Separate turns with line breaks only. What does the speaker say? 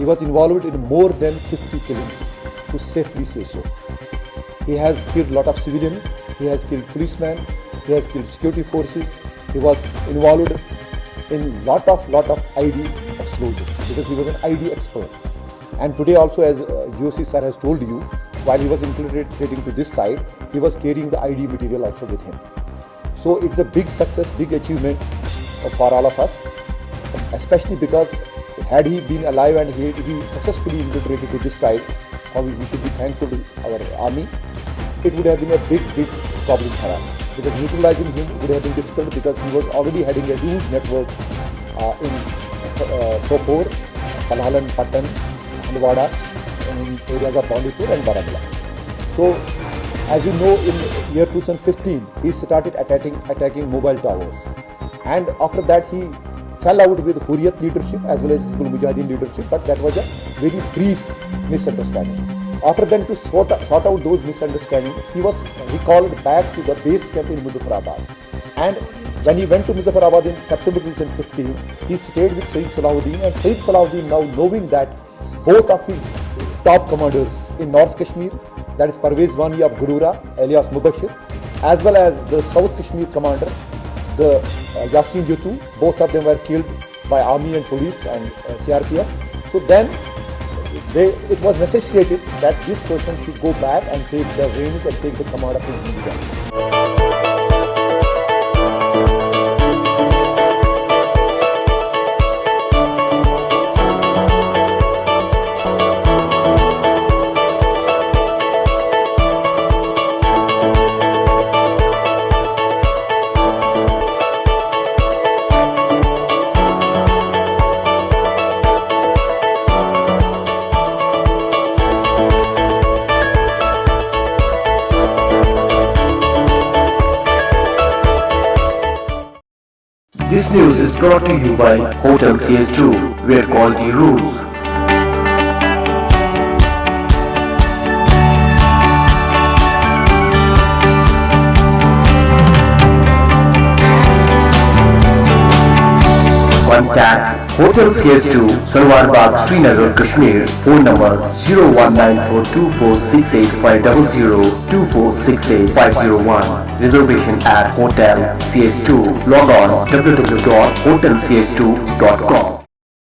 He was involved in more than 50 killings, to safely say so. He has killed a lot of civilians, he has killed policemen, he has killed security forces, he was involved in lot of ID explosions because he was an ID expert. And today also, as GOC sir has told you, while he was infiltrating to this side, he was carrying the ID material also with him. So it's a big success, big achievement for all of us, especially because had he been alive and he successfully infiltrated to this side, we should be thankful to our army. It would have been a big problem for us, because neutralizing him would have been difficult because he was already having a huge network in Sopore, Palhalan, Patan, Handwada, in areas of Bandipur and Baramulla. So, as you know, in year 2015, he started attacking mobile towers, and after that he fell out with Hurriyat leadership as well as Hizbul Mujahideen leadership, but that was a very brief misunderstanding. After then, to sort out those misunderstandings, he was recalled back to the base camp in Muzaffarabad. And when he went to Muzaffarabad in September 2015, he stayed with Sayyid Salahuddin, and Sayyid Salahuddin, now knowing that both of his top commanders in North Kashmir, that is Parvez Wani of Gurura, alias Mubashir, as well as the South Kashmir commander, the Yasin Jutu, both of them were killed by army and police and CRPF. So then it was necessitated that this person should go back and take the reins and take the command of his military.
This news is brought to you by Hotel CS2, where quality rules. Contact Hotel CS2, Sarwar Bagh, Srinagar, Kashmir. Phone number 0194246850, 24685001. Reservation at Hotel CS2. Log on www.hotelcs2.com.